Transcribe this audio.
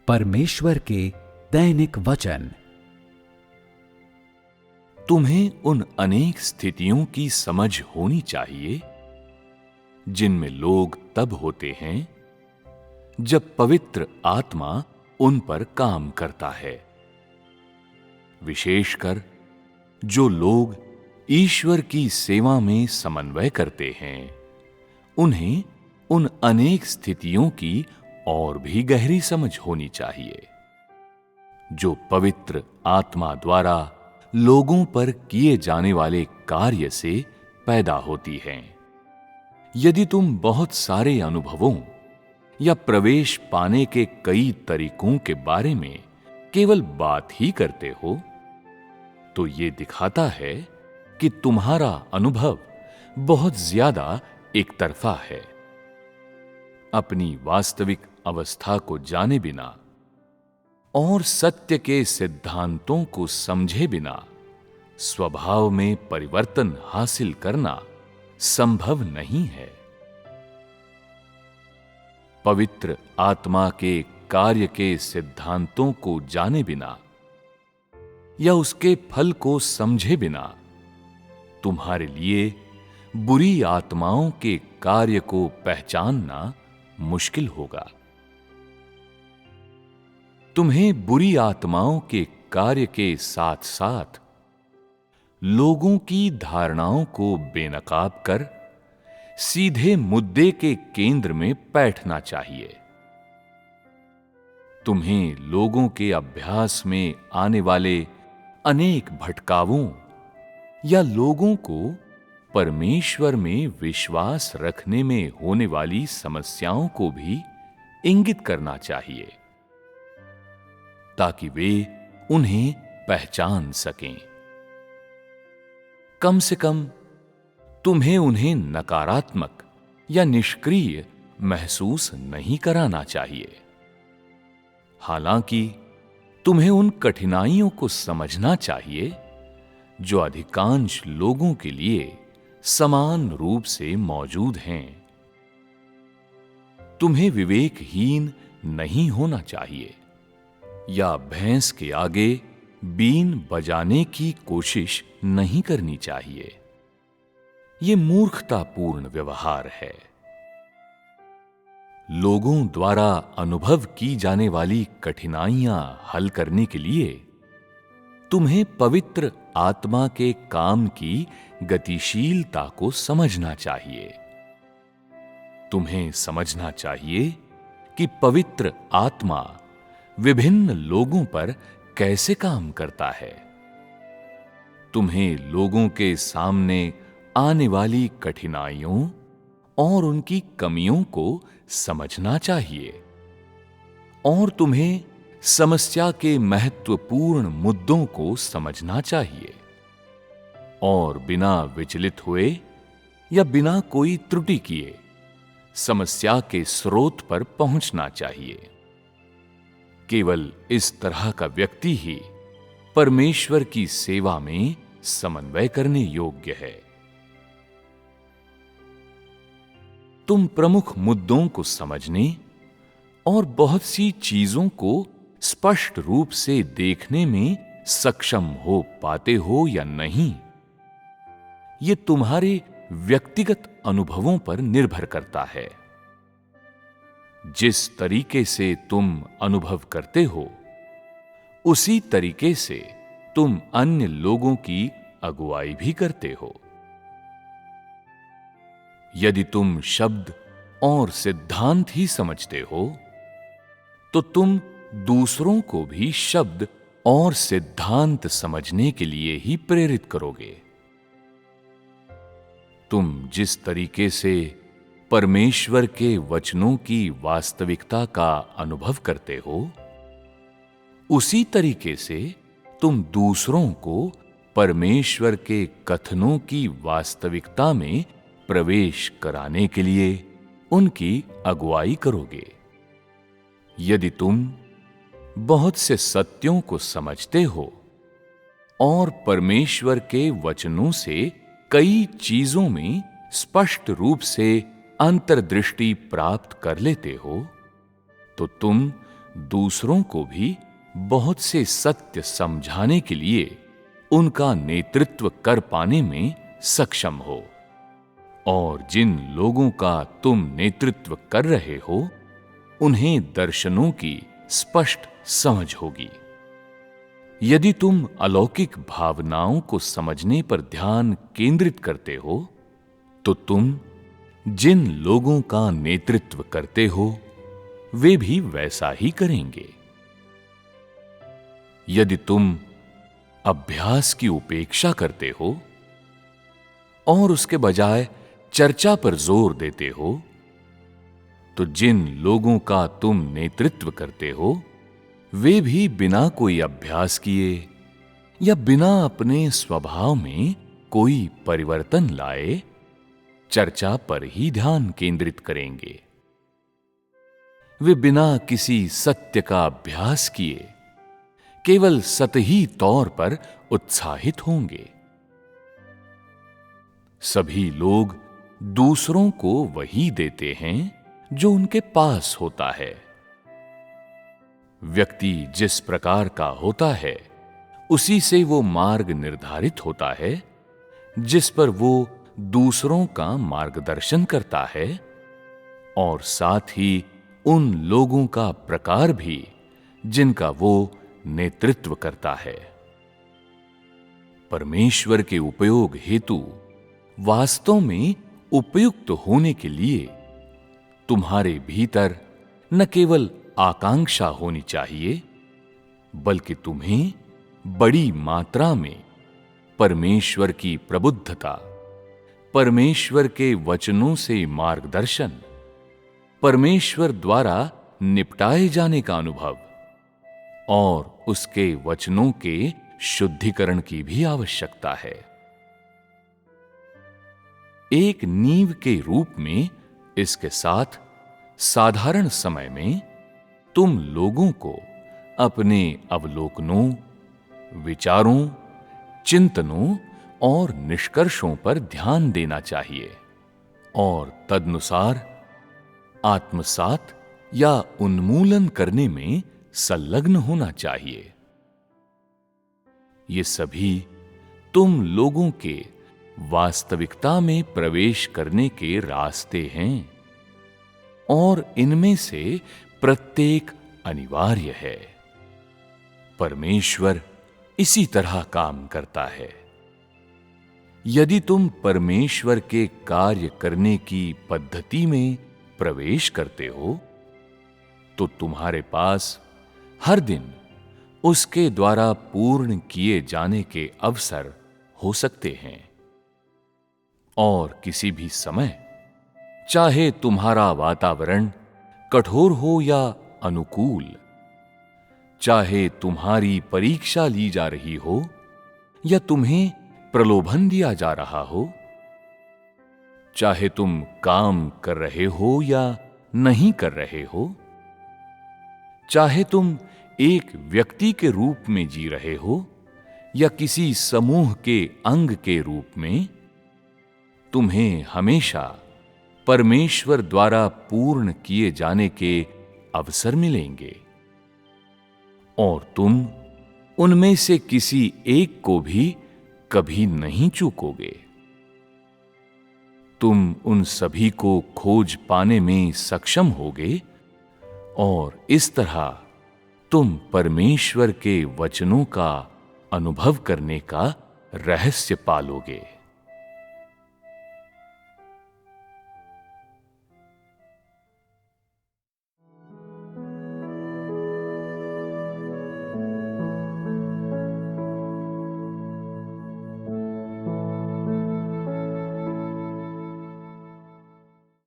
परमेश्वर के दैनिक वचन। तुम्हें उन अनेक स्थितियों की समझ होनी चाहिए जिनमें लोग तब होते हैं जब पवित्र आत्मा उन पर काम करता है। विशेषकर जो लोग ईश्वर की सेवा में समन्वय करते हैं, उन्हें उन अनेक स्थितियों की और भी गहरी समझ होनी चाहिए जो पवित्र आत्मा द्वारा लोगों पर किए जाने वाले कार्य से पैदा होती हैं। यदि तुम बहुत सारे अनुभवों या प्रवेश पाने के कई तरीकों के बारे में केवल बात ही करते हो, तो ये दिखाता है कि तुम्हारा अनुभव बहुत ज्यादा एक तरफा है। अपनी वास्तविक अवस्था को जाने बिना और सत्य के सिद्धांतों को समझे बिना स्वभाव में परिवर्तन हासिल करना संभव नहीं है। पवित्र आत्मा के कार्य के सिद्धांतों को जाने बिना या उसके फल को समझे बिना तुम्हारे लिए बुरी आत्माओं के कार्य को पहचानना मुश्किल होगा। तुम्हें बुरी आत्माओं के कार्य के साथ साथ लोगों की धारणाओं को बेनकाब कर सीधे मुद्दे के केंद्र में बैठना चाहिए। तुम्हें लोगों के अभ्यास में आने वाले अनेक भटकावों या लोगों को परमेश्वर में विश्वास रखने में होने वाली समस्याओं को भी इंगित करना चाहिए, ताकि वे उन्हें पहचान सकें। कम से कम तुम्हें उन्हें नकारात्मक या निष्क्रिय महसूस नहीं कराना चाहिए। हालांकि तुम्हें उन कठिनाइयों को समझना चाहिए जो अधिकांश लोगों के लिए समान रूप से मौजूद हैं। तुम्हें विवेकहीन नहीं होना चाहिए या भैंस के आगे बीन बजाने की कोशिश नहीं करनी चाहिए। यह मूर्खतापूर्ण व्यवहार है। लोगों द्वारा अनुभव की जाने वाली कठिनाइयां हल करने के लिए तुम्हें पवित्र आत्मा के काम की गतिशीलता को समझना चाहिए। तुम्हें समझना चाहिए कि पवित्र आत्मा विभिन्न लोगों पर कैसे काम करता है। तुम्हें लोगों के सामने आने वाली कठिनाइयों और उनकी कमियों को समझना चाहिए और तुम्हें समस्या के महत्वपूर्ण मुद्दों को समझना चाहिए और बिना विचलित हुए या बिना कोई त्रुटि किए समस्या के स्रोत पर पहुंचना चाहिए। केवल इस तरह का व्यक्ति ही परमेश्वर की सेवा में समन्वय करने योग्य है। तुम प्रमुख मुद्दों को समझने और बहुत सी चीजों को स्पष्ट रूप से देखने में सक्षम हो पाते हो या नहीं, ये तुम्हारे व्यक्तिगत अनुभवों पर निर्भर करता है। जिस तरीके से तुम अनुभव करते हो, उसी तरीके से तुम अन्य लोगों की अगुवाई भी करते हो। यदि तुम शब्द और सिद्धांत ही समझते हो, तो तुम दूसरों को भी शब्द और सिद्धांत समझने के लिए ही प्रेरित करोगे। तुम जिस तरीके से परमेश्वर के वचनों की वास्तविकता का अनुभव करते हो, उसी तरीके से तुम दूसरों को परमेश्वर के कथनों की वास्तविकता में प्रवेश कराने के लिए उनकी अगुवाई करोगे। यदि तुम बहुत से सत्यों को समझते हो और परमेश्वर के वचनों से कई चीजों में स्पष्ट रूप से अंतर्दृष्टि प्राप्त कर लेते हो, तो तुम दूसरों को भी बहुत से सत्य समझाने के लिए उनका नेतृत्व कर पाने में सक्षम हो, और जिन लोगों का तुम नेतृत्व कर रहे हो उन्हें दर्शनों की स्पष्ट समझ होगी। यदि तुम अलौकिक भावनाओं को समझने पर ध्यान केंद्रित करते हो तो तुम जिन लोगों का नेतृत्व करते हो वे भी वैसा ही करेंगे। यदि तुम अभ्यास की उपेक्षा करते हो और उसके बजाय चर्चा पर जोर देते हो तो जिन लोगों का तुम नेतृत्व करते हो वे भी बिना कोई अभ्यास किए या बिना अपने स्वभाव में कोई परिवर्तन लाए चर्चा पर ही ध्यान केंद्रित करेंगे। वे बिना किसी सत्य का अभ्यास किए केवल सतही तौर पर उत्साहित होंगे। सभी लोग दूसरों को वही देते हैं जो उनके पास होता है। व्यक्ति जिस प्रकार का होता है उसी से वो मार्ग निर्धारित होता है जिस पर वो दूसरों का मार्गदर्शन करता है, और साथ ही उन लोगों का प्रकार भी जिनका वो नेतृत्व करता है। परमेश्वर के उपयोग हेतु वास्तव में उपयुक्त होने के लिए तुम्हारे भीतर न केवल आकांक्षा होनी चाहिए बल्कि तुम्हें बड़ी मात्रा में परमेश्वर की प्रबुद्धता, परमेश्वर के वचनों से मार्गदर्शन, परमेश्वर द्वारा निपटाए जाने का अनुभव और उसके वचनों के शुद्धिकरण की भी आवश्यकता है। एक नींव के रूप में इसके साथ साधारण समय में तुम लोगों को अपने अवलोकनों, विचारों, चिंतनों और निष्कर्षों पर ध्यान देना चाहिए और तदनुसार आत्मसात या उन्मूलन करने में संलग्न होना चाहिए। ये सभी तुम लोगों के वास्तविकता में प्रवेश करने के रास्ते हैं और इनमें से प्रत्येक अनिवार्य है। परमेश्वर इसी तरह काम करता है। यदि तुम परमेश्वर के कार्य करने की पद्धति में प्रवेश करते हो तो तुम्हारे पास हर दिन उसके द्वारा पूर्ण किए जाने के अवसर हो सकते हैं, और किसी भी समय, चाहे तुम्हारा वातावरण कठोर हो या अनुकूल, चाहे तुम्हारी परीक्षा ली जा रही हो या तुम्हें प्रलोभन दिया जा रहा हो, चाहे तुम काम कर रहे हो या नहीं कर रहे हो, चाहे तुम एक व्यक्ति के रूप में जी रहे हो या किसी समूह के अंग के रूप में, तुम्हें हमेशा परमेश्वर द्वारा पूर्ण किए जाने के अवसर मिलेंगे और तुम उनमें से किसी एक को भी कभी नहीं चूकोगे। तुम उन सभी को खोज पाने में सक्षम होगे और इस तरह तुम परमेश्वर के वचनों का अनुभव करने का रहस्य पालोगे।